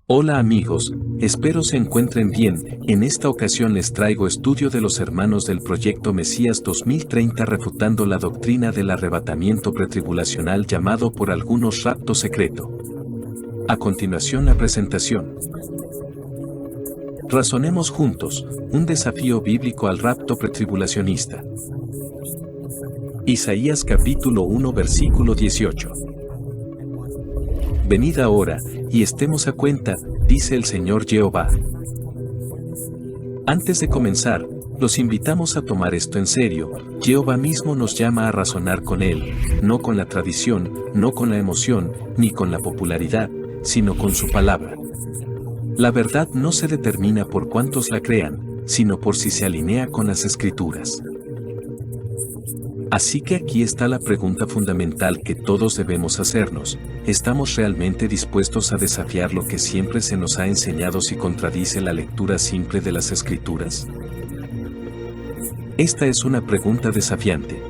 Hola amigos, espero se encuentren bien. En esta ocasión les traigo estudio de los hermanos del Proyecto Mesías 2030 refutando la doctrina del arrebatamiento pretribulacional llamado por algunos rapto secreto. A continuación la presentación. Razonemos juntos, un desafío bíblico al rapto pretribulacionista. Isaías capítulo 1 versículo 18. Venid ahora, y estemos a cuenta, dice el Señor Jehová. Antes de comenzar, los invitamos a tomar esto en serio. Jehová mismo nos llama a razonar con Él, no con la tradición, no con la emoción, ni con la popularidad, sino con su palabra. La verdad no se determina por cuántos la crean, sino por si se alinea con las Escrituras. Así que aquí está la pregunta fundamental que todos debemos hacernos: ¿estamos realmente dispuestos a desafiar lo que siempre se nos ha enseñado si contradice la lectura simple de las Escrituras? Esta es una pregunta desafiante.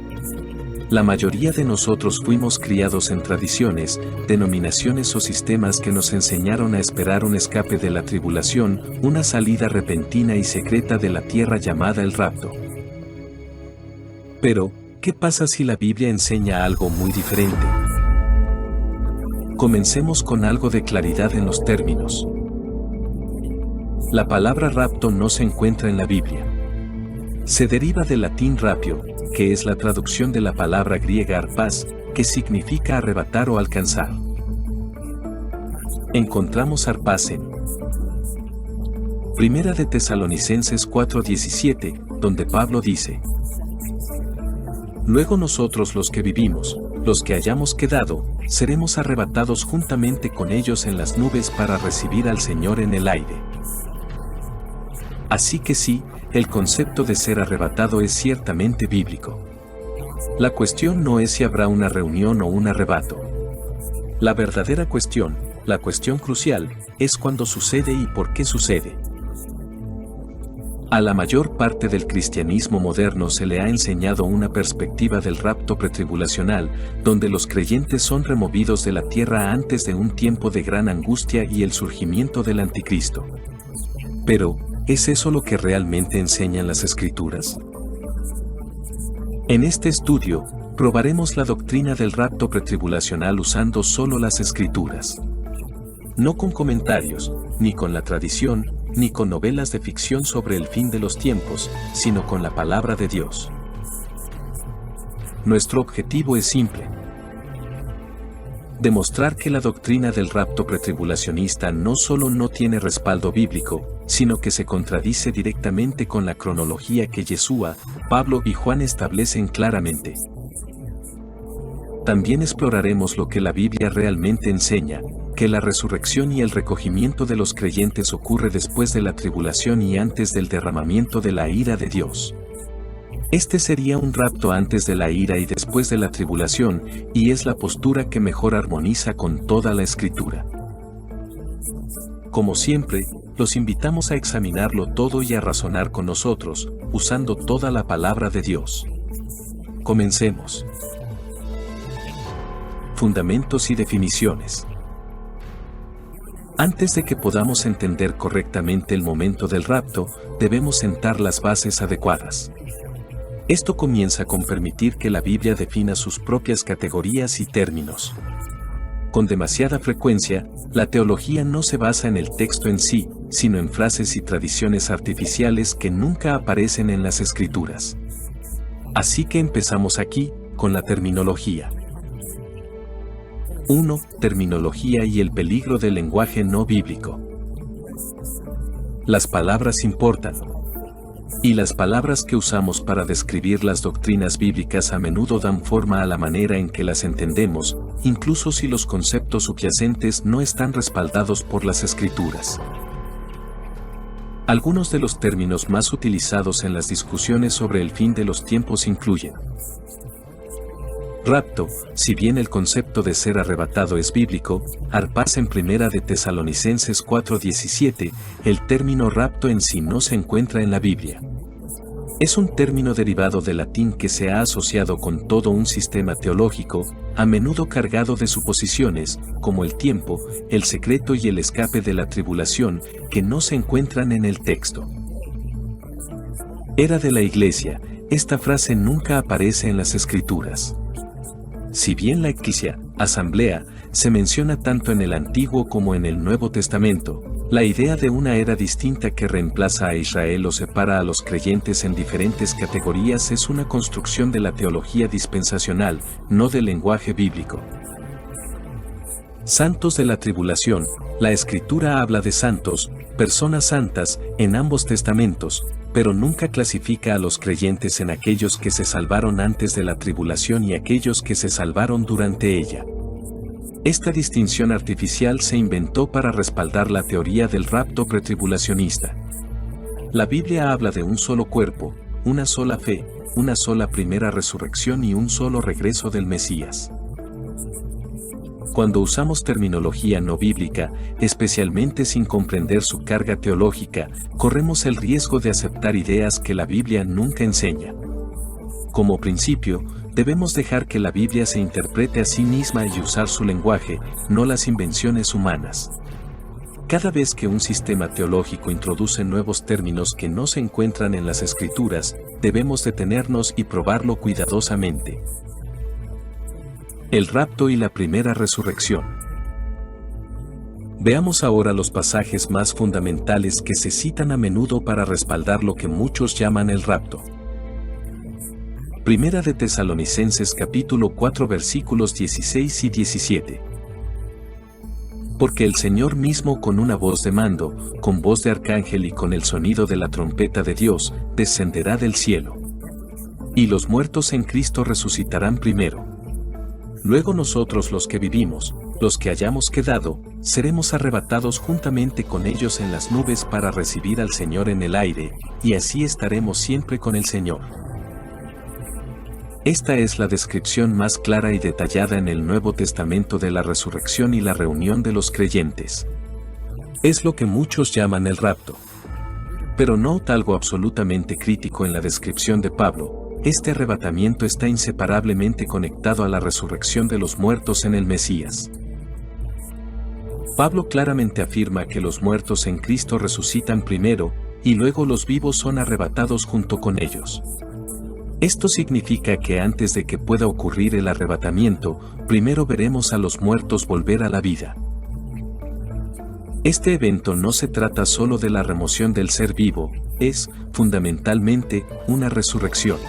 La mayoría de nosotros fuimos criados en tradiciones, denominaciones o sistemas que nos enseñaron a esperar un escape de la tribulación, una salida repentina y secreta de la tierra llamada el rapto. Pero, ¿qué pasa si la Biblia enseña algo muy diferente? Comencemos con algo de claridad en los términos. La palabra rapto no se encuentra en la Biblia. Se deriva del latín rapio, que es la traducción de la palabra griega arpás, que significa arrebatar o alcanzar. Encontramos arpás en Primera de Tesalonicenses 4:17, donde Pablo dice: Luego nosotros los que vivimos, los que hayamos quedado, seremos arrebatados juntamente con ellos en las nubes para recibir al Señor en el aire. Así que sí, el concepto de ser arrebatado es ciertamente bíblico. La cuestión no es si habrá una reunión o un arrebato. La verdadera cuestión, la cuestión crucial, es cuándo sucede y por qué sucede. A la mayor parte del cristianismo moderno se le ha enseñado una perspectiva del rapto pretribulacional, donde los creyentes son removidos de la tierra antes de un tiempo de gran angustia y el surgimiento del anticristo. Pero, ¿es eso lo que realmente enseñan las Escrituras? En este estudio, probaremos la doctrina del rapto pretribulacional usando solo las Escrituras. No con comentarios, ni con la tradición, ni con novelas de ficción sobre el fin de los tiempos, sino con la palabra de Dios. Nuestro objetivo es simple: demostrar que la doctrina del rapto pretribulacionista no solo no tiene respaldo bíblico, sino que se contradice directamente con la cronología que Yeshua, Pablo y Juan establecen claramente. También exploraremos lo que la Biblia realmente enseña, que la resurrección y el recogimiento de los creyentes ocurre después de la tribulación y antes del derramamiento de la ira de Dios. Este sería un rapto antes de la ira y después de la tribulación, y es la postura que mejor armoniza con toda la Escritura. Como siempre, los invitamos a examinarlo todo y a razonar con nosotros, usando toda la palabra de Dios. Comencemos. Fundamentos y definiciones. Antes de que podamos entender correctamente el momento del rapto, debemos sentar las bases adecuadas. Esto comienza con permitir que la Biblia defina sus propias categorías y términos. Con demasiada frecuencia, la teología no se basa en el texto en sí, sino en frases y tradiciones artificiales que nunca aparecen en las Escrituras. Así que empezamos aquí, con la terminología. 1. Terminología y el peligro del lenguaje no bíblico. Las palabras importan. Y las palabras que usamos para describir las doctrinas bíblicas a menudo dan forma a la manera en que las entendemos, incluso si los conceptos subyacentes no están respaldados por las Escrituras. Algunos de los términos más utilizados en las discusiones sobre el fin de los tiempos incluyen: rapto, si bien el concepto de ser arrebatado es bíblico, arpás en Primera de Tesalonicenses 4:17, el término rapto en sí no se encuentra en la Biblia. Es un término derivado del latín que se ha asociado con todo un sistema teológico, a menudo cargado de suposiciones, como el tiempo, el secreto y el escape de la tribulación, que no se encuentran en el texto. Era de la Iglesia, esta frase nunca aparece en las Escrituras. Si bien la eclesia, asamblea, se menciona tanto en el Antiguo como en el Nuevo Testamento, la idea de una era distinta que reemplaza a Israel o separa a los creyentes en diferentes categorías es una construcción de la teología dispensacional, no del lenguaje bíblico. Santos de la tribulación. La Escritura habla de santos, personas santas, en ambos testamentos, pero nunca clasifica a los creyentes en aquellos que se salvaron antes de la tribulación y aquellos que se salvaron durante ella. Esta distinción artificial se inventó para respaldar la teoría del rapto pretribulacionista. La Biblia habla de un solo cuerpo, una sola fe, una sola primera resurrección y un solo regreso del Mesías. Cuando usamos terminología no bíblica, especialmente sin comprender su carga teológica, corremos el riesgo de aceptar ideas que la Biblia nunca enseña. Como principio, debemos dejar que la Biblia se interprete a sí misma y usar su lenguaje, no las invenciones humanas. Cada vez que un sistema teológico introduce nuevos términos que no se encuentran en las Escrituras, debemos detenernos y probarlo cuidadosamente. El rapto y la primera resurrección. Veamos ahora los pasajes más fundamentales que se citan a menudo para respaldar lo que muchos llaman el rapto. Primera de Tesalonicenses capítulo 4 versículos 16 y 17. Porque el Señor mismo con una voz de mando, con voz de arcángel y con el sonido de la trompeta de Dios, descenderá del cielo. Y los muertos en Cristo resucitarán primero. Luego nosotros los que vivimos, los que hayamos quedado, seremos arrebatados juntamente con ellos en las nubes para recibir al Señor en el aire, y así estaremos siempre con el Señor. Esta es la descripción más clara y detallada en el Nuevo Testamento de la resurrección y la reunión de los creyentes. Es lo que muchos llaman el rapto. Pero nota algo absolutamente crítico en la descripción de Pablo: este arrebatamiento está inseparablemente conectado a la resurrección de los muertos en el Mesías. Pablo claramente afirma que los muertos en Cristo resucitan primero, y luego los vivos son arrebatados junto con ellos. Esto significa que antes de que pueda ocurrir el arrebatamiento, primero veremos a los muertos volver a la vida. Este evento no se trata solo de la remoción del ser vivo, es, fundamentalmente, una resurrección.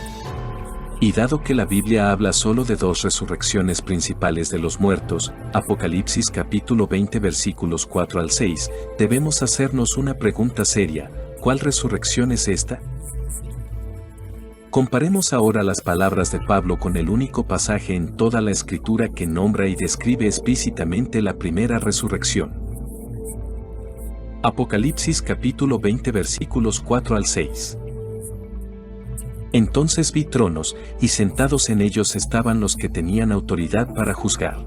Y dado que la Biblia habla solo de dos resurrecciones principales de los muertos, Apocalipsis capítulo 20 versículos 4 al 6, debemos hacernos una pregunta seria: ¿cuál resurrección es esta? Comparemos ahora las palabras de Pablo con el único pasaje en toda la Escritura que nombra y describe explícitamente la primera resurrección. Apocalipsis capítulo 20 versículos 4 al 6. Entonces vi tronos, y sentados en ellos estaban los que tenían autoridad para juzgar.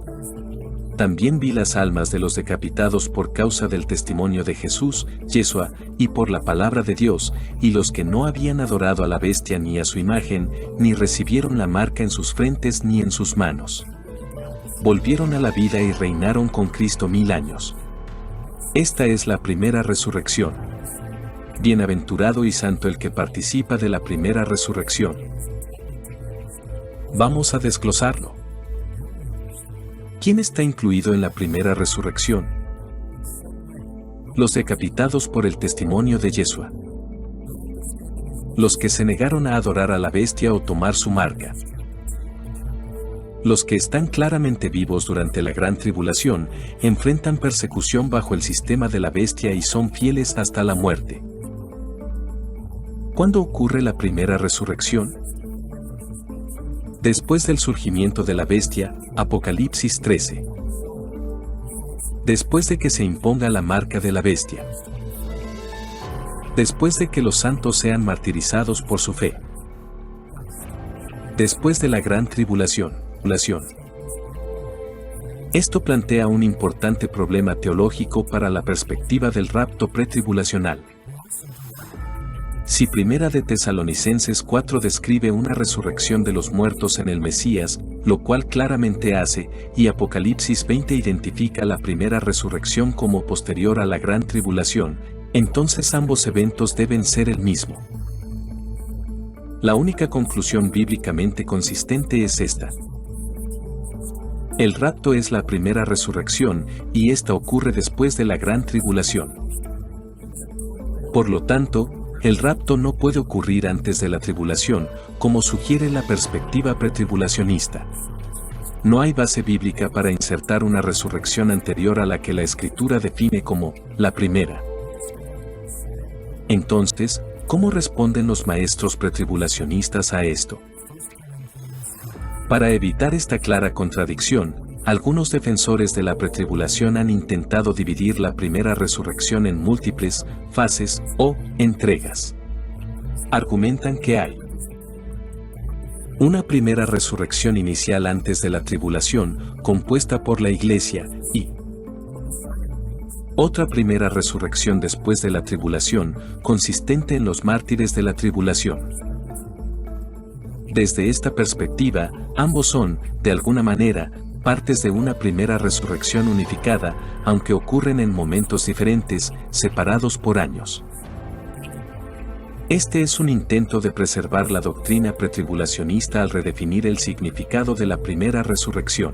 También vi las almas de los decapitados por causa del testimonio de Jesús, Yeshua, y por la palabra de Dios, y los que no habían adorado a la bestia ni a su imagen, ni recibieron la marca en sus frentes ni en sus manos. Volvieron a la vida y reinaron con Cristo 1000 años. Esta es la primera resurrección. Bienaventurado y santo el que participa de la primera resurrección. Vamos a desglosarlo. ¿Quién está incluido en la primera resurrección? Los decapitados por el testimonio de Yeshua. Los que se negaron a adorar a la bestia o tomar su marca. Los que están claramente vivos durante la gran tribulación, enfrentan persecución bajo el sistema de la bestia y son fieles hasta la muerte. ¿Cuándo ocurre la primera resurrección? Después del surgimiento de la bestia, Apocalipsis 13. Después de que se imponga la marca de la bestia. Después de que los santos sean martirizados por su fe. Después de la gran tribulación. Esto plantea un importante problema teológico para la perspectiva del rapto pretribulacional. Si Primera de Tesalonicenses 4 describe una resurrección de los muertos en el Mesías, lo cual claramente hace, y Apocalipsis 20 identifica la primera resurrección como posterior a la gran tribulación, entonces ambos eventos deben ser el mismo. La única conclusión bíblicamente consistente es esta. El rapto es la primera resurrección, y esta ocurre después de la gran tribulación. Por lo tanto, el rapto no puede ocurrir antes de la tribulación, como sugiere la perspectiva pretribulacionista. No hay base bíblica para insertar una resurrección anterior a la que la Escritura define como la primera. Entonces, ¿cómo responden los maestros pretribulacionistas a esto? Para evitar esta clara contradicción, algunos defensores de la pretribulación han intentado dividir la primera resurrección en múltiples fases o entregas. Argumentan que hay una primera resurrección inicial antes de la tribulación, compuesta por la Iglesia, y otra primera resurrección después de la tribulación, consistente en los mártires de la tribulación. Desde esta perspectiva, ambos son, de alguna manera, partes de una primera resurrección unificada, aunque ocurren en momentos diferentes, separados por años. Este es un intento de preservar la doctrina pretribulacionista al redefinir el significado de la primera resurrección.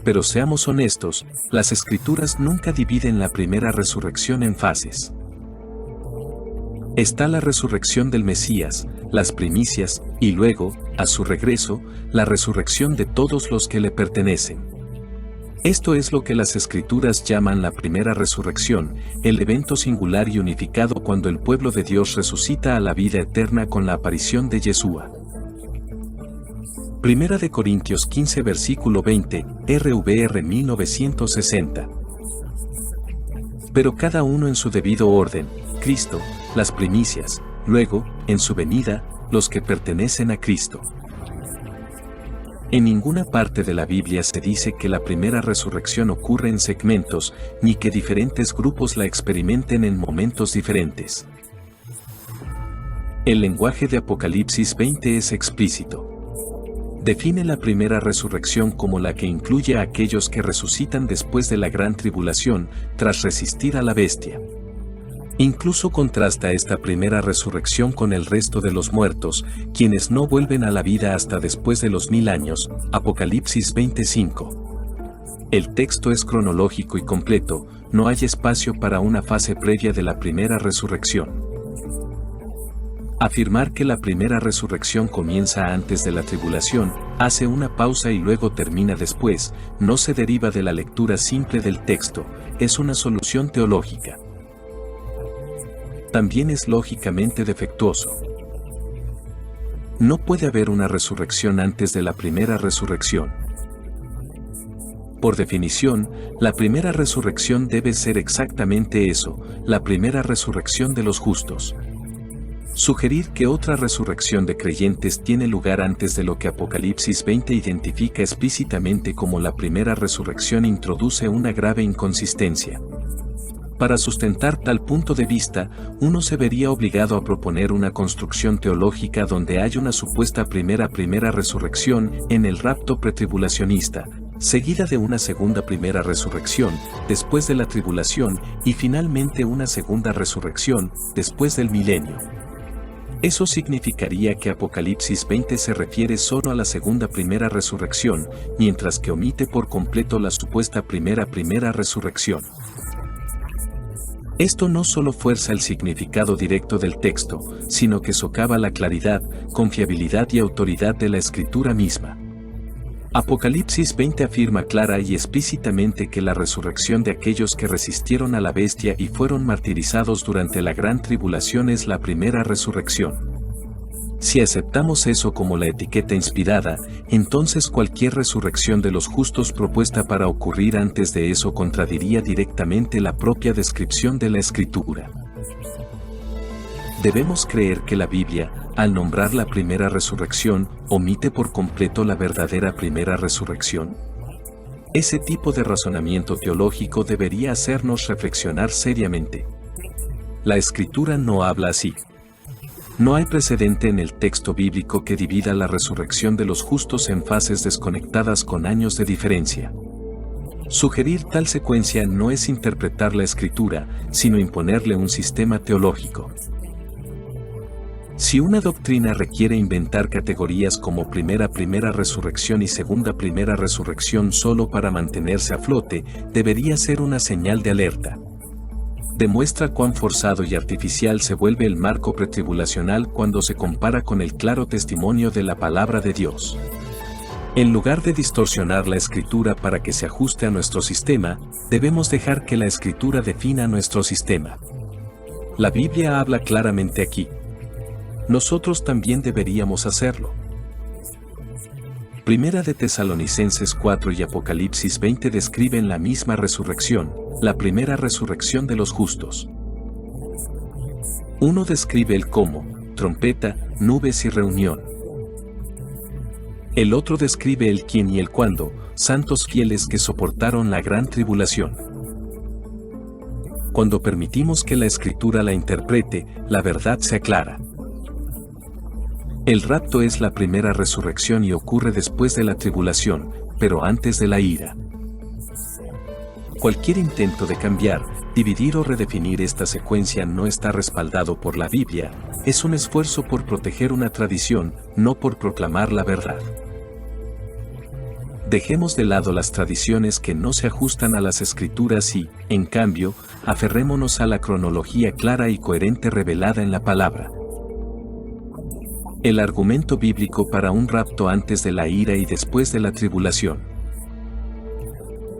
Pero seamos honestos, las Escrituras nunca dividen la primera resurrección en fases. Está la resurrección del Mesías, las primicias, y luego, a su regreso, la resurrección de todos los que le pertenecen. Esto es lo que las Escrituras llaman la primera resurrección, el evento singular y unificado cuando el pueblo de Dios resucita a la vida eterna con la aparición de Yeshua. Primera de Corintios 15 versículo 20, RVR 1960. Pero cada uno en su debido orden, Cristo, las primicias, luego, en su venida, los que pertenecen a Cristo. En ninguna parte de la Biblia se dice que la primera resurrección ocurre en segmentos, ni que diferentes grupos la experimenten en momentos diferentes. El lenguaje de Apocalipsis 20 es explícito. Define la primera resurrección como la que incluye a aquellos que resucitan después de la gran tribulación, tras resistir a la bestia. Incluso contrasta esta primera resurrección con el resto de los muertos, quienes no vuelven a la vida hasta después de los 1000 años, Apocalipsis 25. El texto es cronológico y completo, no hay espacio para una fase previa de la primera resurrección. Afirmar que la primera resurrección comienza antes de la tribulación, hace una pausa y luego termina después, no se deriva de la lectura simple del texto, es una solución teológica. También es lógicamente defectuoso. No puede haber una resurrección antes de la primera resurrección. Por definición, la primera resurrección debe ser exactamente eso, la primera resurrección de los justos. Sugerir que otra resurrección de creyentes tiene lugar antes de lo que Apocalipsis 20 identifica explícitamente como la primera resurrección introduce una grave inconsistencia. Para sustentar tal punto de vista, uno se vería obligado a proponer una construcción teológica donde hay una supuesta primera resurrección en el rapto pretribulacionista, seguida de una segunda primera resurrección después de la tribulación y finalmente una segunda resurrección después del milenio. Eso significaría que Apocalipsis 20 se refiere solo a la segunda primera resurrección, mientras que omite por completo la supuesta primera resurrección. Esto no solo fuerza el significado directo del texto, sino que socava la claridad, confiabilidad y autoridad de la Escritura misma. Apocalipsis 20 afirma clara y explícitamente que la resurrección de aquellos que resistieron a la bestia y fueron martirizados durante la gran tribulación es la primera resurrección. Si aceptamos eso como la etiqueta inspirada, entonces cualquier resurrección de los justos propuesta para ocurrir antes de eso contradiría directamente la propia descripción de la Escritura. Debemos creer que la Biblia, al nombrar la primera resurrección, omite por completo la verdadera primera resurrección. Ese tipo de razonamiento teológico debería hacernos reflexionar seriamente. La Escritura no habla así. No hay precedente en el texto bíblico que divida la resurrección de los justos en fases desconectadas con años de diferencia. Sugerir tal secuencia no es interpretar la Escritura, sino imponerle un sistema teológico. Si una doctrina requiere inventar categorías como primera resurrección y segunda resurrección solo para mantenerse a flote, debería ser una señal de alerta. Demuestra cuán forzado y artificial se vuelve el marco pretribulacional cuando se compara con el claro testimonio de la palabra de Dios. En lugar de distorsionar la Escritura para que se ajuste a nuestro sistema, debemos dejar que la Escritura defina nuestro sistema. La Biblia habla claramente aquí. Nosotros también deberíamos hacerlo. Primera de Tesalonicenses 4 y Apocalipsis 20 describen la misma resurrección, la primera resurrección de los justos. Uno describe el cómo, trompeta, nubes y reunión. El otro describe el quién y el cuándo, santos fieles que soportaron la gran tribulación. Cuando permitimos que la Escritura la interprete, la verdad se aclara. El rapto es la primera resurrección y ocurre después de la tribulación, pero antes de la ira. Cualquier intento de cambiar, dividir o redefinir esta secuencia no está respaldado por la Biblia, es un esfuerzo por proteger una tradición, no por proclamar la verdad. Dejemos de lado las tradiciones que no se ajustan a las Escrituras y, en cambio, aferrémonos a la cronología clara y coherente revelada en la palabra. El argumento bíblico para un rapto antes de la ira y después de la tribulación.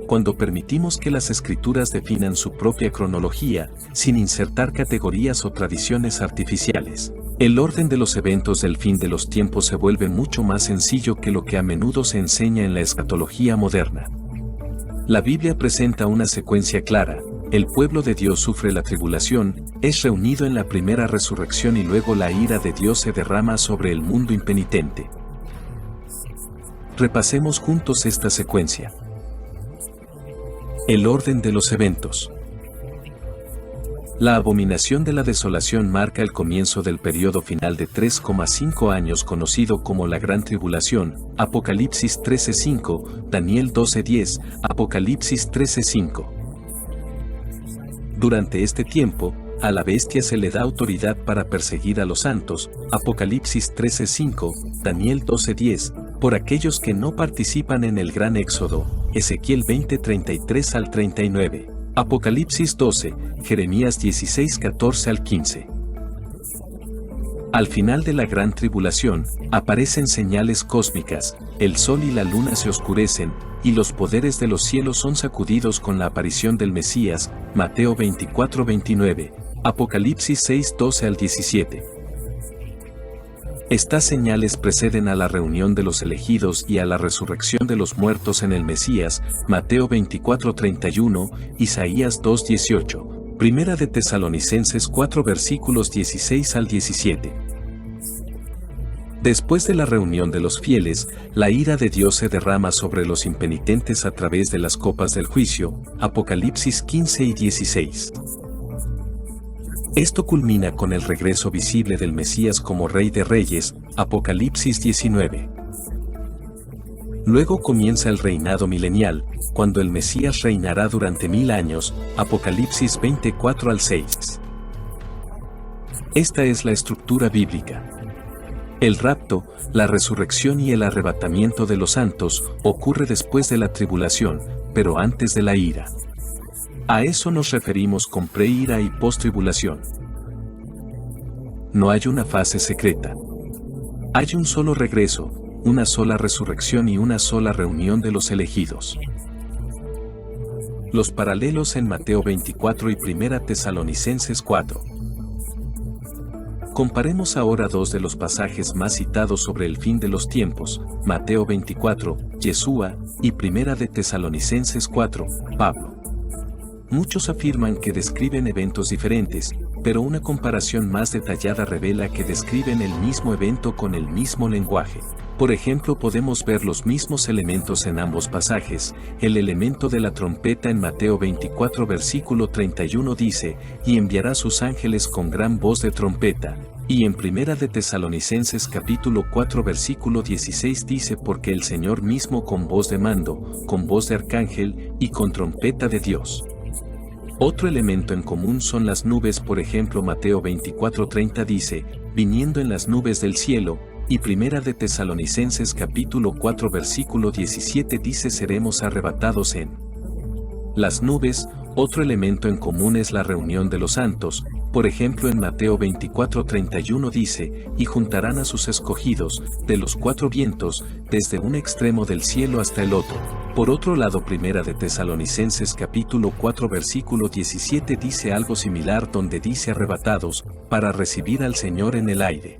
Cuando permitimos que las Escrituras definan su propia cronología, sin insertar categorías o tradiciones artificiales, el orden de los eventos del fin de los tiempos se vuelve mucho más sencillo que lo que a menudo se enseña en la escatología moderna. La Biblia presenta una secuencia clara. El pueblo de Dios sufre la tribulación, es reunido en la primera resurrección y luego la ira de Dios se derrama sobre el mundo impenitente. Repasemos juntos esta secuencia. El orden de los eventos. La abominación de la desolación marca el comienzo del periodo final de 3,5 años conocido como la Gran Tribulación, Apocalipsis 13:5, Daniel 12:10, Apocalipsis 13:5. Durante este tiempo, a la bestia se le da autoridad para perseguir a los santos, Apocalipsis 13:5, Daniel 12:10, por aquellos que no participan en el gran éxodo, Ezequiel 20:33 al 39, Apocalipsis 12, Jeremías 16:14 al 15. Al final de la gran tribulación, aparecen señales cósmicas, el sol y la luna se oscurecen, y los poderes de los cielos son sacudidos con la aparición del Mesías, Mateo 24:29, Apocalipsis 6:12 al 17. Estas señales preceden a la reunión de los elegidos y a la resurrección de los muertos en el Mesías, Mateo 24:31, Isaías 2:18, Primera de Tesalonicenses 4 versículos 16 al 17. Después de la reunión de los fieles, la ira de Dios se derrama sobre los impenitentes a través de las copas del juicio, Apocalipsis 15 y 16. Esto culmina con el regreso visible del Mesías como Rey de Reyes, Apocalipsis 19. Luego comienza el reinado milenial, cuando el Mesías reinará durante 1000 años, Apocalipsis 24 al 6. Esta es la estructura bíblica. El rapto, la resurrección y el arrebatamiento de los santos ocurre después de la tribulación, pero antes de la ira. A eso nos referimos con pre-ira y post-tribulación. No hay una fase secreta. Hay un solo regreso, una sola resurrección y una sola reunión de los elegidos. Los paralelos en Mateo 24 y Primera Tesalonicenses 4. Comparemos ahora dos de los pasajes más citados sobre el fin de los tiempos, Mateo 24, Yeshua, y Primera de Tesalonicenses 4, Pablo. Muchos afirman que describen eventos diferentes, pero una comparación más detallada revela que describen el mismo evento con el mismo lenguaje. Por ejemplo, podemos ver los mismos elementos en ambos pasajes. El elemento de la trompeta en Mateo 24 versículo 31 dice, y enviará sus ángeles con gran voz de trompeta, Y en Primera de Tesalonicenses capítulo 4 versículo 16 dice: porque el Señor mismo con voz de mando, con voz de arcángel y con trompeta de Dios. Otro elemento en común son las nubes, por ejemplo Mateo 24:30 dice, viniendo en las nubes del cielo, y Primera de Tesalonicenses capítulo 4 versículo 17 dice: seremos arrebatados en las nubes. Otro elemento en común es la reunión de los santos. Por ejemplo en Mateo 24:31 dice, y juntarán a sus escogidos, de los cuatro vientos, desde un extremo del cielo hasta el otro. Por otro lado, Primera de Tesalonicenses capítulo 4 versículo 17 dice algo similar, donde dice arrebatados, para recibir al Señor en el aire.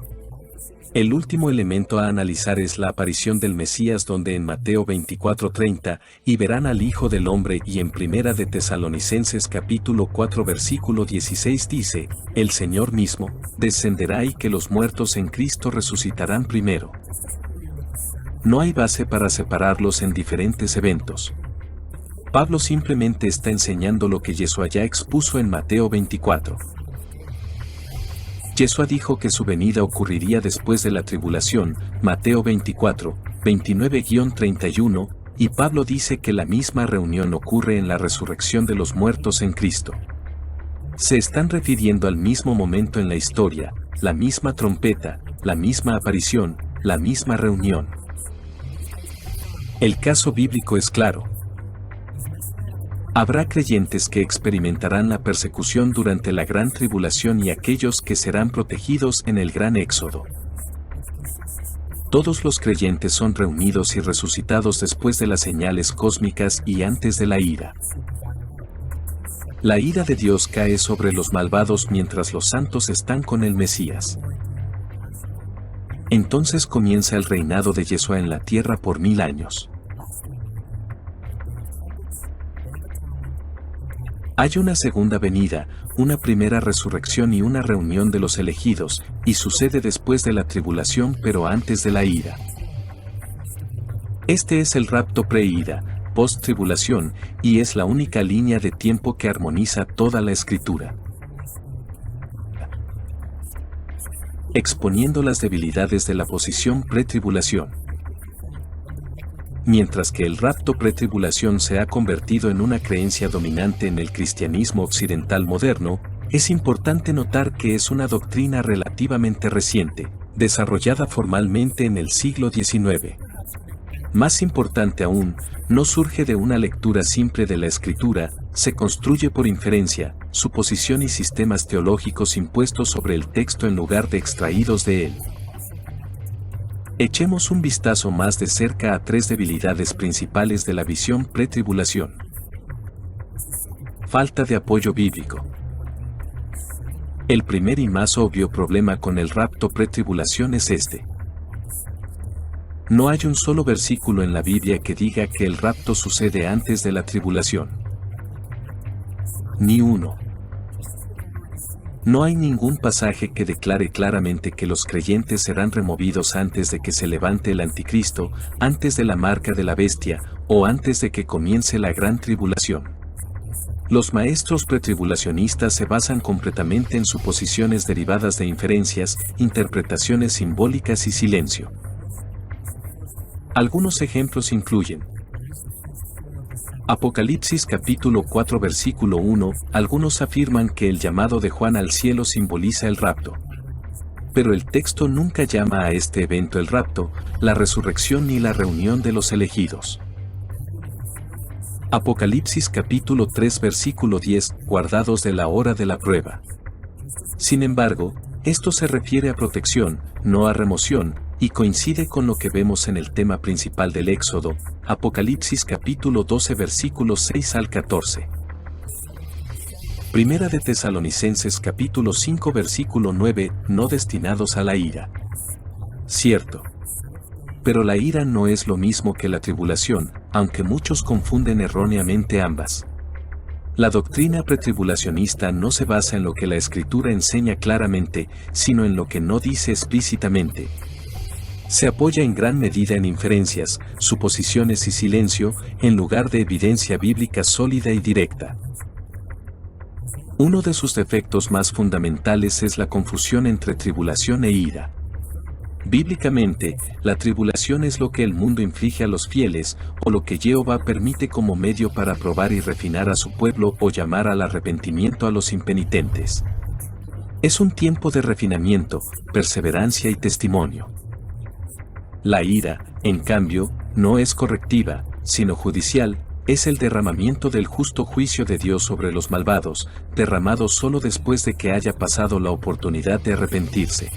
El último elemento a analizar es la aparición del Mesías, donde en Mateo 24:30, y verán al Hijo del Hombre, y en Primera de Tesalonicenses capítulo 4 versículo 16 dice, el Señor mismo descenderá y que los muertos en Cristo resucitarán primero. No hay base para separarlos en diferentes eventos. Pablo simplemente está enseñando lo que Yeshua ya expuso en Mateo 24. Yeshua dijo que su venida ocurriría después de la tribulación, Mateo 24, 29-31, y Pablo dice que la misma reunión ocurre en la resurrección de los muertos en Cristo. Se están refiriendo al mismo momento en la historia, la misma trompeta, la misma aparición, la misma reunión. El caso bíblico es claro. Habrá creyentes que experimentarán la persecución durante la gran tribulación y aquellos que serán protegidos en el gran éxodo. Todos los creyentes son reunidos y resucitados después de las señales cósmicas y antes de la ira. La ira de Dios cae sobre los malvados mientras los santos están con el Mesías. Entonces comienza el reinado de Yeshua en la tierra por 1000 años. Hay una segunda venida, una primera resurrección y una reunión de los elegidos, y sucede después de la tribulación pero antes de la ira. Este es el rapto pre-ira, post-tribulación, y es la única línea de tiempo que armoniza toda la Escritura, exponiendo las debilidades de la posición pre-tribulación. Mientras que el rapto pretribulación se ha convertido en una creencia dominante en el cristianismo occidental moderno, es importante notar que es una doctrina relativamente reciente, desarrollada formalmente en el siglo XIX. Más importante aún, no surge de una lectura simple de la Escritura, se construye por inferencia, suposición y sistemas teológicos impuestos sobre el texto en lugar de extraídos de él. Echemos un vistazo más de cerca a tres debilidades principales de la visión pretribulación. Falta de apoyo bíblico. El primer y más obvio problema con el rapto pretribulación es este. No hay un solo versículo en la Biblia que diga que el rapto sucede antes de la tribulación. Ni uno. No hay ningún pasaje que declare claramente que los creyentes serán removidos antes de que se levante el anticristo, antes de la marca de la bestia, o antes de que comience la gran tribulación. Los maestros pretribulacionistas se basan completamente en suposiciones derivadas de inferencias, interpretaciones simbólicas y silencio. Algunos ejemplos incluyen Apocalipsis capítulo 4 versículo 1, algunos afirman que el llamado de Juan al cielo simboliza el rapto. Pero el texto nunca llama a este evento el rapto, la resurrección ni la reunión de los elegidos. Apocalipsis capítulo 3 versículo 10, guardados de la hora de la prueba. Sin embargo, esto se refiere a protección, no a remoción, y coincide con lo que vemos en el tema principal del Éxodo, Apocalipsis capítulo 12 versículos 6 al 14. Primera de Tesalonicenses capítulo 5 versículo 9, no destinados a la ira. Cierto. Pero la ira no es lo mismo que la tribulación, aunque muchos confunden erróneamente ambas. La doctrina pretribulacionista no se basa en lo que la Escritura enseña claramente, sino en lo que no dice explícitamente. Se apoya en gran medida en inferencias, suposiciones y silencio, en lugar de evidencia bíblica sólida y directa. Uno de sus defectos más fundamentales es la confusión entre tribulación e ira. Bíblicamente, la tribulación es lo que el mundo inflige a los fieles, o lo que Jehová permite como medio para probar y refinar a su pueblo o llamar al arrepentimiento a los impenitentes. Es un tiempo de refinamiento, perseverancia y testimonio. La ira, en cambio, no es correctiva, sino judicial, es el derramamiento del justo juicio de Dios sobre los malvados, derramado solo después de que haya pasado la oportunidad de arrepentirse.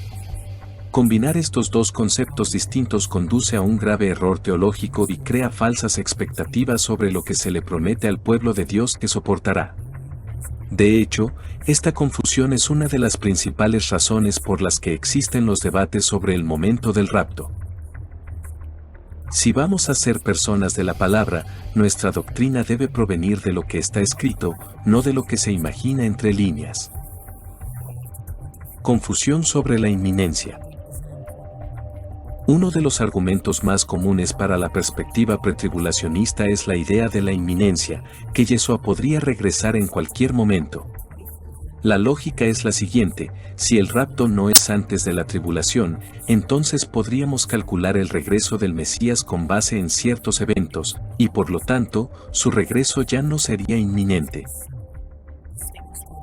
Combinar estos dos conceptos distintos conduce a un grave error teológico y crea falsas expectativas sobre lo que se le promete al pueblo de Dios que soportará. De hecho, esta confusión es una de las principales razones por las que existen los debates sobre el momento del rapto. Si vamos a ser personas de la palabra, nuestra doctrina debe provenir de lo que está escrito, no de lo que se imagina entre líneas. Confusión sobre la inminencia. Uno de los argumentos más comunes para la perspectiva pretribulacionista es la idea de la inminencia, que Yeshua podría regresar en cualquier momento. La lógica es la siguiente: si el rapto no es antes de la tribulación, entonces podríamos calcular el regreso del Mesías con base en ciertos eventos, y por lo tanto, su regreso ya no sería inminente.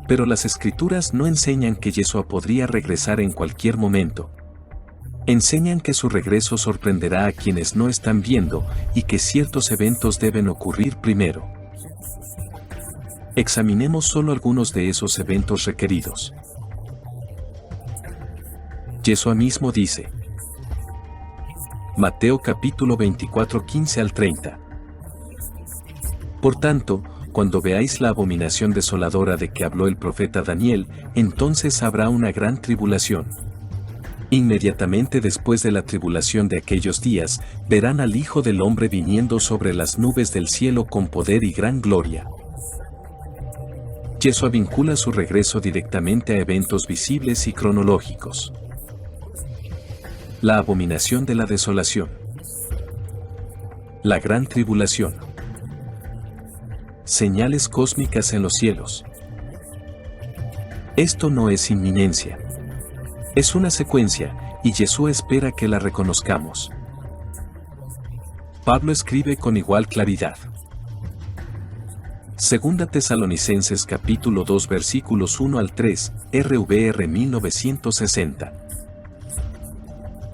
Pero las Escrituras no enseñan que Yeshua podría regresar en cualquier momento. Enseñan que su regreso sorprenderá a quienes no están viendo y que ciertos eventos deben ocurrir primero. Examinemos solo algunos de esos eventos requeridos. Yeshua mismo dice. Mateo capítulo 24, 15 al 30. Por tanto, cuando veáis la abominación desoladora de que habló el profeta Daniel, entonces habrá una gran tribulación. Inmediatamente después de la tribulación de aquellos días, verán al Hijo del Hombre viniendo sobre las nubes del cielo con poder y gran gloria. Yeshua vincula su regreso directamente a eventos visibles y cronológicos. La abominación de la desolación. La gran tribulación. Señales cósmicas en los cielos. Esto no es inminencia. Es una secuencia, y Yeshua espera que la reconozcamos. Pablo escribe con igual claridad. Segunda Tesalonicenses capítulo 2 versículos 1 al 3, RVR 1960.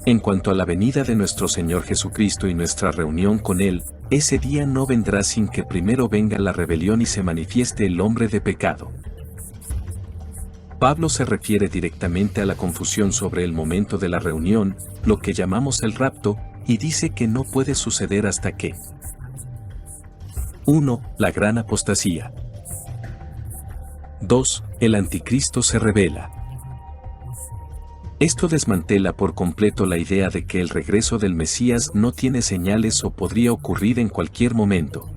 En cuanto a la venida de nuestro Señor Jesucristo y nuestra reunión con Él, ese día no vendrá sin que primero venga la rebelión y se manifieste el hombre de pecado. Pablo se refiere directamente a la confusión sobre el momento de la reunión, lo que llamamos el rapto, y dice que no puede suceder hasta que 1. La gran apostasía. 2. El anticristo se revela. Esto desmantela por completo la idea de que el regreso del Mesías no tiene señales o podría ocurrir en cualquier momento.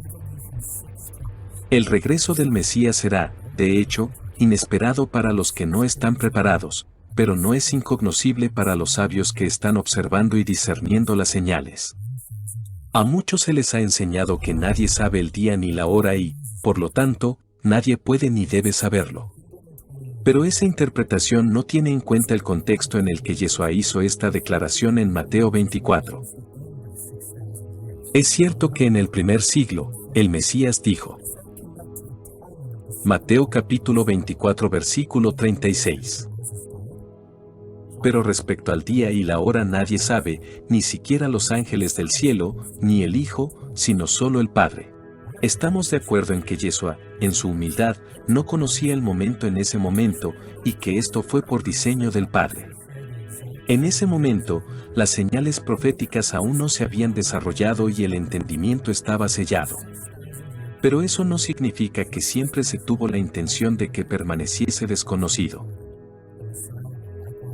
El regreso del Mesías será, de hecho, inesperado para los que no están preparados, pero no es incognoscible para los sabios que están observando y discerniendo las señales. A muchos se les ha enseñado que nadie sabe el día ni la hora y, por lo tanto, nadie puede ni debe saberlo. Pero esa interpretación no tiene en cuenta el contexto en el que Yeshua hizo esta declaración en Mateo 24. Es cierto que en el primer siglo, el Mesías dijo. Mateo capítulo 24 versículo 36. Pero respecto al día y la hora nadie sabe, ni siquiera los ángeles del cielo, ni el Hijo, sino solo el Padre. Estamos de acuerdo en que Yeshua, en su humildad, no conocía el momento en ese momento, y que esto fue por diseño del Padre. En ese momento, las señales proféticas aún no se habían desarrollado y el entendimiento estaba sellado. Pero eso no significa que siempre se tuvo la intención de que permaneciese desconocido.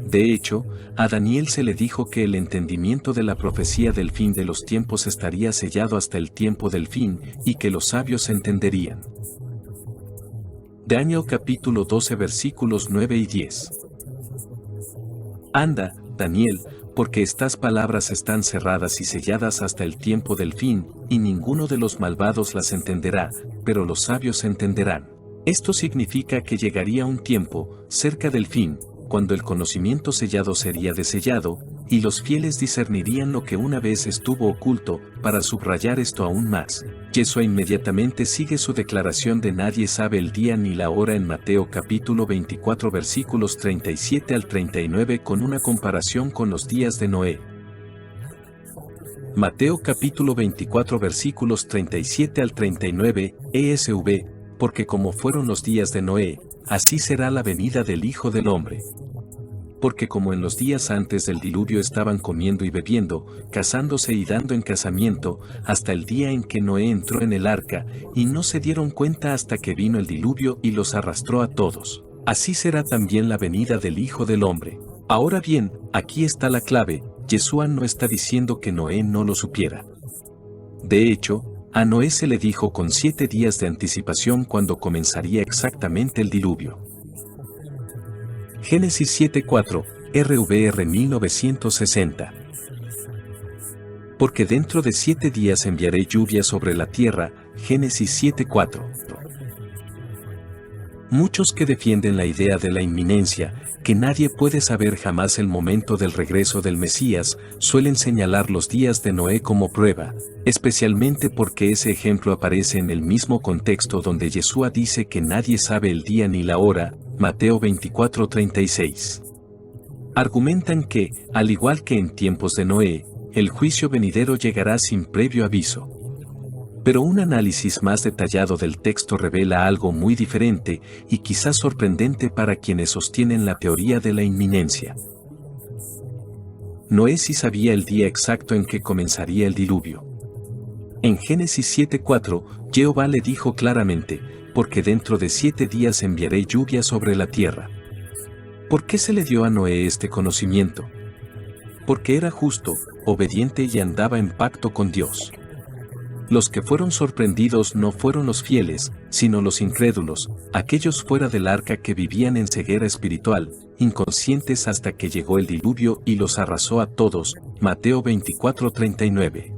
De hecho, a Daniel se le dijo que el entendimiento de la profecía del fin de los tiempos estaría sellado hasta el tiempo del fin, y que los sabios entenderían. Daniel capítulo 12 versículos 9 y 10. Anda, Daniel, porque estas palabras están cerradas y selladas hasta el tiempo del fin, y ninguno de los malvados las entenderá, pero los sabios entenderán. Esto significa que llegaría un tiempo, cerca del fin, cuando el conocimiento sellado sería desellado, y los fieles discernirían lo que una vez estuvo oculto. Para subrayar esto aún más, Yeshua inmediatamente sigue su declaración de nadie sabe el día ni la hora en Mateo capítulo 24 versículos 37 al 39 con una comparación con los días de Noé. Mateo capítulo 24 versículos 37 al 39, ESV, porque como fueron los días de Noé, así será la venida del Hijo del Hombre. Porque como en los días antes del diluvio estaban comiendo y bebiendo, casándose y dando en casamiento, hasta el día en que Noé entró en el arca, y no se dieron cuenta hasta que vino el diluvio y los arrastró a todos. Así será también la venida del Hijo del Hombre. Ahora bien, aquí está la clave, Yeshua no está diciendo que Noé no lo supiera. De hecho, a Noé se le dijo con 7 días de anticipación cuando comenzaría exactamente el diluvio. Génesis 7:4, RVR 1960. Porque dentro de 7 días enviaré lluvia sobre la tierra, Génesis 7:4. Muchos que defienden la idea de la inminencia, que nadie puede saber jamás el momento del regreso del Mesías, suelen señalar los días de Noé como prueba, especialmente porque ese ejemplo aparece en el mismo contexto donde Yeshua dice que nadie sabe el día ni la hora, Mateo 24:36. Argumentan que, al igual que en tiempos de Noé, el juicio venidero llegará sin previo aviso. Pero un análisis más detallado del texto revela algo muy diferente y quizás sorprendente para quienes sostienen la teoría de la inminencia. Noé sí sabía el día exacto en que comenzaría el diluvio. En Génesis 7:4, Jehová le dijo claramente, porque dentro de 7 días enviaré lluvia sobre la tierra. ¿Por qué se le dio a Noé este conocimiento? Porque era justo, obediente y andaba en pacto con Dios. Los que fueron sorprendidos no fueron los fieles, sino los incrédulos, aquellos fuera del arca que vivían en ceguera espiritual, inconscientes hasta que llegó el diluvio y los arrasó a todos, Mateo 24:39.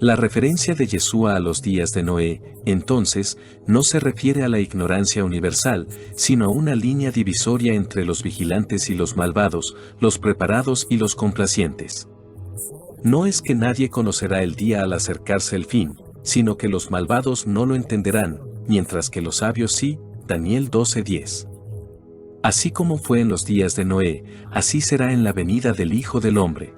La referencia de Yeshua a los días de Noé, entonces, no se refiere a la ignorancia universal, sino a una línea divisoria entre los vigilantes y los malvados, los preparados y los complacientes. No es que nadie conocerá el día al acercarse el fin, sino que los malvados no lo entenderán, mientras que los sabios sí, Daniel 12:10. Así como fue en los días de Noé, así será en la venida del Hijo del Hombre.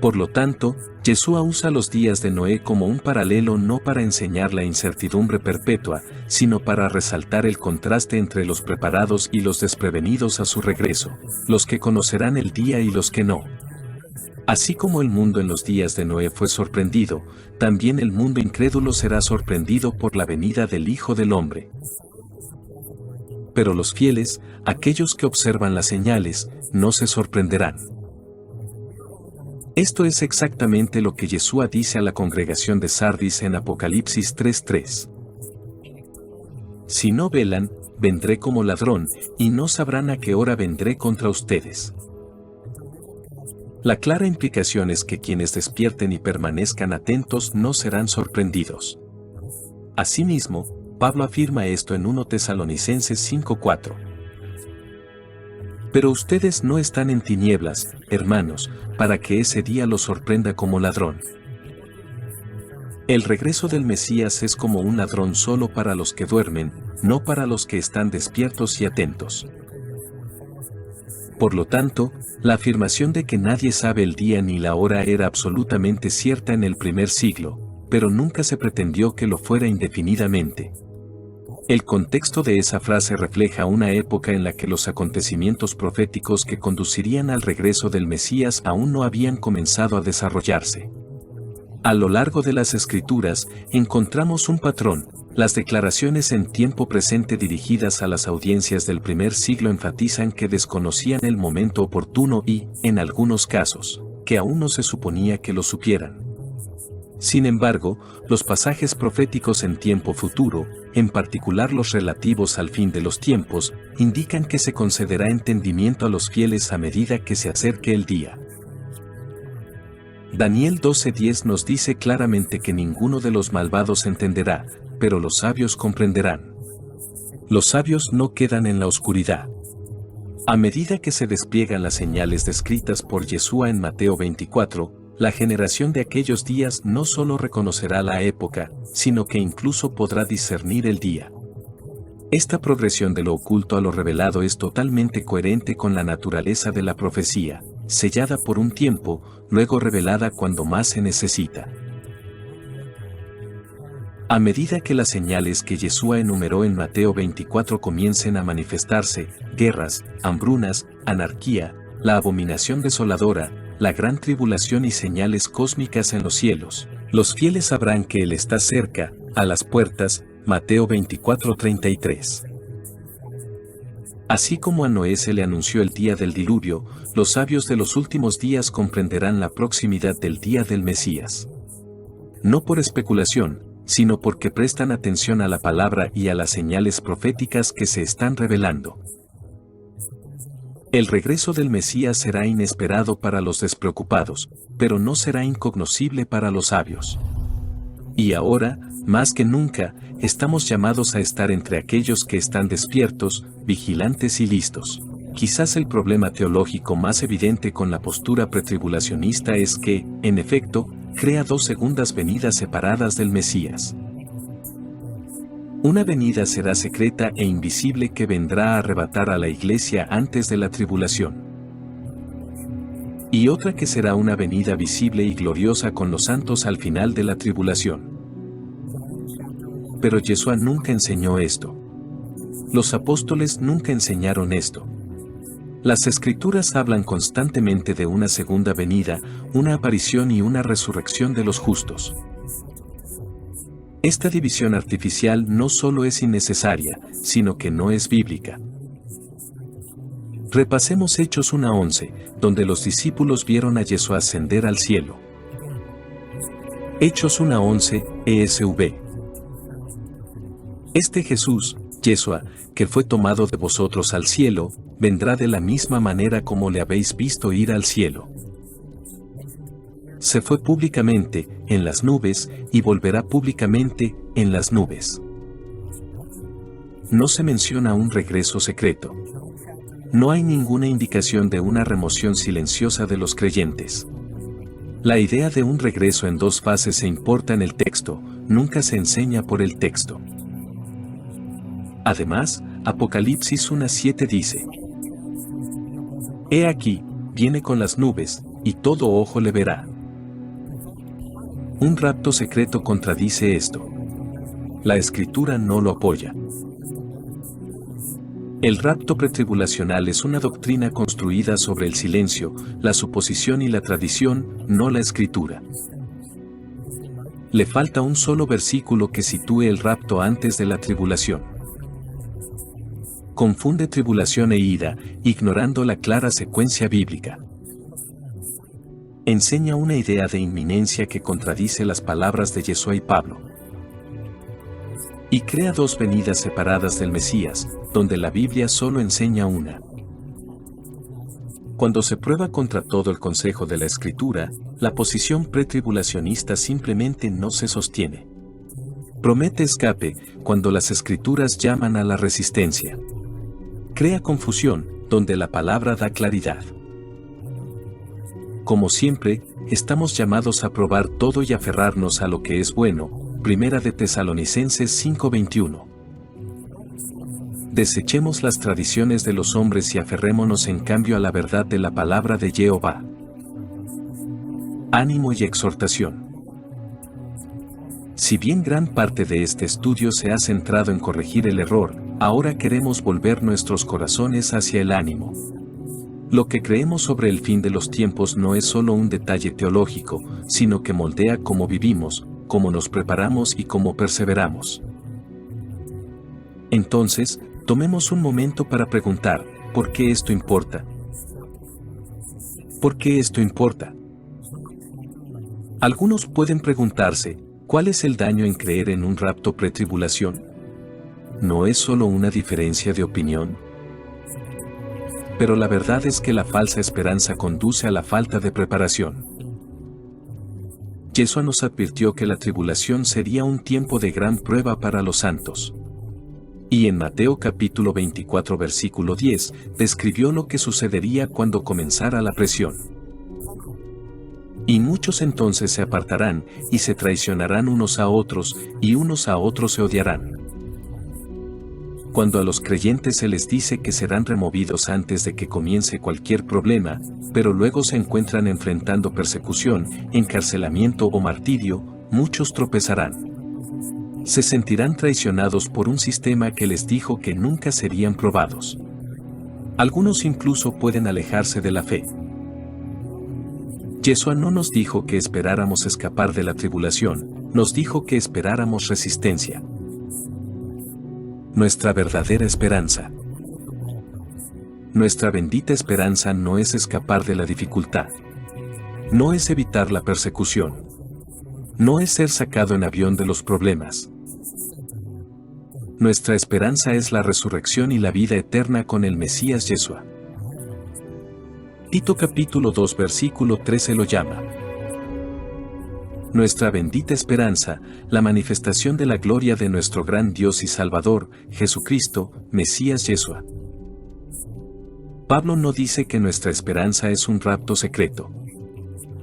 Por lo tanto, Yeshua usa los días de Noé como un paralelo no para enseñar la incertidumbre perpetua, sino para resaltar el contraste entre los preparados y los desprevenidos a su regreso, los que conocerán el día y los que no. Así como el mundo en los días de Noé fue sorprendido, también el mundo incrédulo será sorprendido por la venida del Hijo del Hombre. Pero los fieles, aquellos que observan las señales, no se sorprenderán. Esto es exactamente lo que Yeshua dice a la congregación de Sardis en Apocalipsis 3:3. Si no velan, vendré como ladrón, y no sabrán a qué hora vendré contra ustedes. La clara implicación es que quienes despierten y permanezcan atentos no serán sorprendidos. Asimismo, Pablo afirma esto en 1 Tesalonicenses 5:4. Pero ustedes no están en tinieblas, hermanos, para que ese día los sorprenda como ladrón. El regreso del Mesías es como un ladrón solo para los que duermen, no para los que están despiertos y atentos. Por lo tanto, la afirmación de que nadie sabe el día ni la hora era absolutamente cierta en el primer siglo, pero nunca se pretendió que lo fuera indefinidamente. El contexto de esa frase refleja una época en la que los acontecimientos proféticos que conducirían al regreso del Mesías aún no habían comenzado a desarrollarse. A lo largo de las Escrituras, encontramos un patrón. Las declaraciones en tiempo presente dirigidas a las audiencias del primer siglo enfatizan que desconocían el momento oportuno y, en algunos casos, que aún no se suponía que lo supieran. Sin embargo, los pasajes proféticos en tiempo futuro, en particular los relativos al fin de los tiempos, indican que se concederá entendimiento a los fieles a medida que se acerque el día. Daniel 12:10 nos dice claramente que ninguno de los malvados entenderá, pero los sabios comprenderán. Los sabios no quedan en la oscuridad. A medida que se despliegan las señales descritas por Yeshua en Mateo 24, la generación de aquellos días no solo reconocerá la época, sino que incluso podrá discernir el día. Esta progresión de lo oculto a lo revelado es totalmente coherente con la naturaleza de la profecía, sellada por un tiempo, luego revelada cuando más se necesita. A medida que las señales que Yeshua enumeró en Mateo 24 comiencen a manifestarse, guerras, hambrunas, anarquía, la abominación desoladora, la gran tribulación y señales cósmicas en los cielos, los fieles sabrán que Él está cerca, a las puertas. Mateo 24:33. Así como a Noé se le anunció el día del diluvio, los sabios de los últimos días comprenderán la proximidad del día del Mesías. No por especulación, sino porque prestan atención a la palabra y a las señales proféticas que se están revelando. El regreso del Mesías será inesperado para los despreocupados, pero no será incognoscible para los sabios. Y ahora, más que nunca, estamos llamados a estar entre aquellos que están despiertos, vigilantes y listos. Quizás el problema teológico más evidente con la postura pretribulacionista es que, en efecto, crea dos segundas venidas separadas del Mesías. Una venida será secreta e invisible que vendrá a arrebatar a la iglesia antes de la tribulación. Y otra que será una venida visible y gloriosa con los santos al final de la tribulación. Pero Yeshua nunca enseñó esto. Los apóstoles nunca enseñaron esto. Las Escrituras hablan constantemente de una segunda venida, una aparición y una resurrección de los justos. Esta división artificial no solo es innecesaria, sino que no es bíblica. Repasemos Hechos 1:11, donde los discípulos vieron a Yeshua ascender al cielo. Hechos 1:11, ESV. Este Jesús, Yeshua, que fue tomado de vosotros al cielo, vendrá de la misma manera como le habéis visto ir al cielo. Se fue públicamente, en las nubes, y volverá públicamente, en las nubes. No se menciona un regreso secreto. No hay ninguna indicación de una remoción silenciosa de los creyentes. La idea de un regreso en dos fases se importa en el texto, nunca se enseña por el texto. Además, Apocalipsis 1:7 dice: He aquí, viene con las nubes, y todo ojo le verá. Un rapto secreto contradice esto. La Escritura no lo apoya. El rapto pretribulacional es una doctrina construida sobre el silencio, la suposición y la tradición, no la Escritura. Le falta un solo versículo que sitúe el rapto antes de la tribulación. Confunde tribulación e ira, ignorando la clara secuencia bíblica. Enseña una idea de inminencia que contradice las palabras de Yeshua y Pablo. Y crea dos venidas separadas del Mesías, donde la Biblia solo enseña una. Cuando se prueba contra todo el consejo de la Escritura, la posición pretribulacionista simplemente no se sostiene. Promete escape, cuando las Escrituras llaman a la resistencia. Crea confusión, donde la palabra da claridad. Como siempre, estamos llamados a probar todo y aferrarnos a lo que es bueno. Primera de Tesalonicenses 5:21. Desechemos las tradiciones de los hombres y aferrémonos en cambio a la verdad de la palabra de Jehová. Ánimo y exhortación. Si bien gran parte de este estudio se ha centrado en corregir el error, ahora queremos volver nuestros corazones hacia el ánimo. Lo que creemos sobre el fin de los tiempos no es solo un detalle teológico, sino que moldea cómo vivimos, cómo nos preparamos y cómo perseveramos. Entonces, tomemos un momento para preguntar, ¿por qué esto importa? ¿Por qué esto importa? Algunos pueden preguntarse, ¿cuál es el daño en creer en un rapto pretribulación? ¿No es solo una diferencia de opinión? Pero la verdad es que la falsa esperanza conduce a la falta de preparación. Yeshua nos advirtió que la tribulación sería un tiempo de gran prueba para los santos. Y en Mateo capítulo 24 versículo 10, describió lo que sucedería cuando comenzara la presión. Y muchos entonces se apartarán, y se traicionarán unos a otros, y unos a otros se odiarán. Cuando a los creyentes se les dice que serán removidos antes de que comience cualquier problema, pero luego se encuentran enfrentando persecución, encarcelamiento o martirio, muchos tropezarán. Se sentirán traicionados por un sistema que les dijo que nunca serían probados. Algunos incluso pueden alejarse de la fe. Yeshua no nos dijo que esperáramos escapar de la tribulación, nos dijo que esperáramos resistencia. Nuestra verdadera esperanza. Nuestra bendita esperanza no es escapar de la dificultad. No es evitar la persecución. No es ser sacado en avión de los problemas. Nuestra esperanza es la resurrección y la vida eterna con el Mesías Yeshua. Tito capítulo 2 versículo 13 lo llama. Nuestra bendita esperanza, la manifestación de la gloria de nuestro gran Dios y Salvador, Jesucristo, Mesías Yeshua. Pablo no dice que nuestra esperanza es un rapto secreto.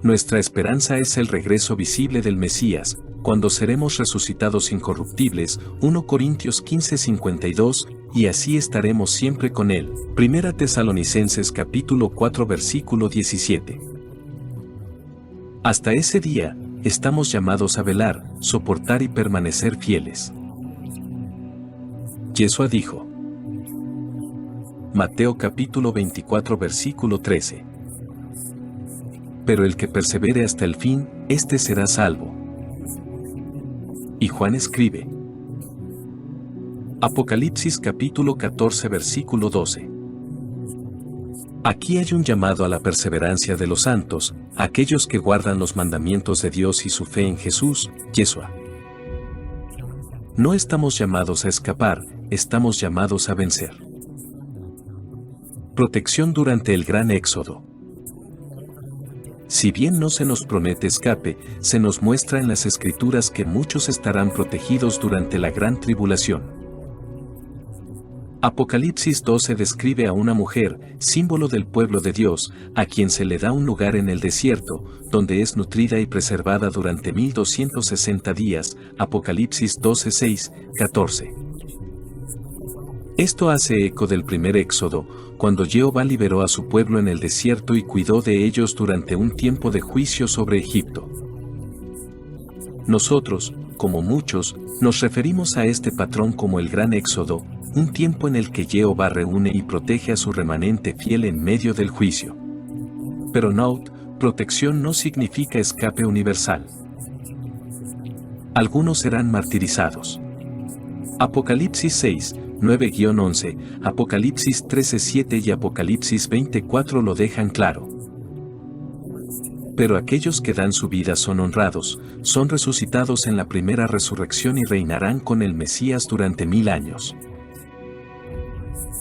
Nuestra esperanza es el regreso visible del Mesías, cuando seremos resucitados incorruptibles, 1 Corintios 15:52, y así estaremos siempre con Él. 1 Tesalonicenses capítulo 4 versículo 17. Hasta ese día, estamos llamados a velar, soportar y permanecer fieles. Yeshua dijo. Mateo capítulo 24 versículo 13. Pero el que persevere hasta el fin, éste será salvo. Y Juan escribe. Apocalipsis capítulo 14 versículo 12. Aquí hay un llamado a la perseverancia de los santos, aquellos que guardan los mandamientos de Dios y su fe en Jesús, Yeshua. No estamos llamados a escapar, estamos llamados a vencer. Protección durante el gran éxodo. Si bien no se nos promete escape, se nos muestra en las Escrituras que muchos estarán protegidos durante la gran tribulación. Apocalipsis 12 describe a una mujer, símbolo del pueblo de Dios, a quien se le da un lugar en el desierto, donde es nutrida y preservada durante 1260 días, Apocalipsis 12, 6, 14. Esto hace eco del primer éxodo, cuando Jehová liberó a su pueblo en el desierto y cuidó de ellos durante un tiempo de juicio sobre Egipto. Nosotros, como muchos, nos referimos a este patrón como el gran éxodo, un tiempo en el que Jehová reúne y protege a su remanente fiel en medio del juicio. Pero note, protección no significa escape universal. Algunos serán martirizados. Apocalipsis 6, 9-11, Apocalipsis 13:7 y Apocalipsis 20:4 lo dejan claro. Pero aquellos que dan su vida son honrados, son resucitados en la primera resurrección y reinarán con el Mesías durante 1000 años.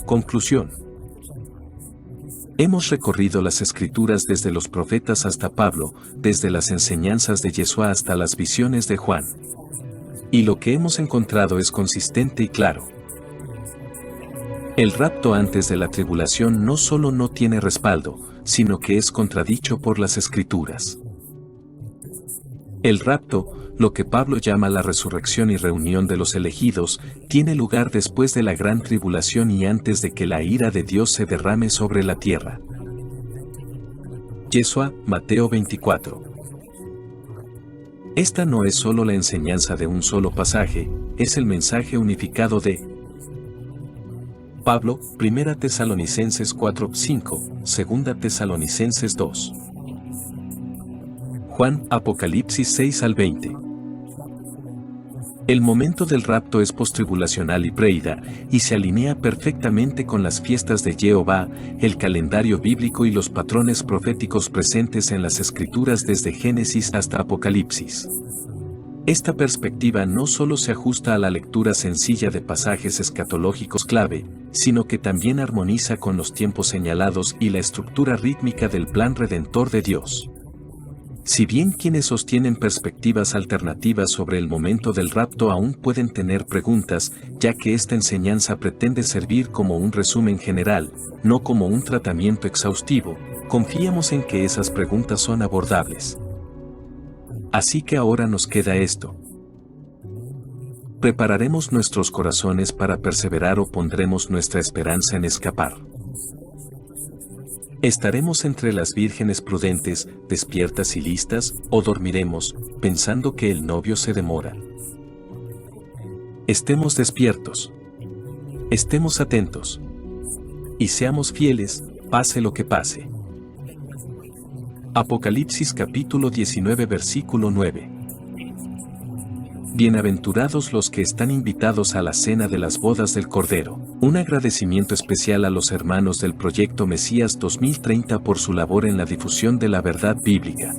Conclusión. Hemos recorrido las Escrituras desde los profetas hasta Pablo, desde las enseñanzas de Yeshua hasta las visiones de Juan. Y lo que hemos encontrado es consistente y claro. El rapto antes de la tribulación no solo no tiene respaldo, sino que es contradicho por las Escrituras. El rapto, lo que Pablo llama la resurrección y reunión de los elegidos, tiene lugar después de la gran tribulación y antes de que la ira de Dios se derrame sobre la tierra. Yeshua, Mateo 24. Esta no es solo la enseñanza de un solo pasaje, es el mensaje unificado de Pablo, 1 Tesalonicenses 4:5, 2 Tesalonicenses 2. Juan, Apocalipsis 6-20. El momento del rapto es postribulacional y preida, y se alinea perfectamente con las fiestas de Jehová, el calendario bíblico y los patrones proféticos presentes en las Escrituras desde Génesis hasta Apocalipsis. Esta perspectiva no solo se ajusta a la lectura sencilla de pasajes escatológicos clave, sino que también armoniza con los tiempos señalados y la estructura rítmica del plan redentor de Dios. Si bien quienes sostienen perspectivas alternativas sobre el momento del rapto aún pueden tener preguntas, ya que esta enseñanza pretende servir como un resumen general, no como un tratamiento exhaustivo, confiamos en que esas preguntas son abordables. Así que ahora nos queda esto. ¿Prepararemos nuestros corazones para perseverar o pondremos nuestra esperanza en escapar? ¿Estaremos entre las vírgenes prudentes, despiertas y listas, o dormiremos, pensando que el novio se demora? Estemos despiertos. Estemos atentos. Y seamos fieles, pase lo que pase. Apocalipsis capítulo 19 versículo 9. Bienaventurados los que están invitados a la cena de las bodas del Cordero. Un agradecimiento especial a los hermanos del Proyecto Mesías 2030 por su labor en la difusión de la verdad bíblica.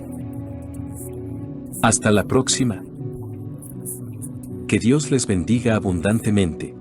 Hasta la próxima. Que Dios les bendiga abundantemente.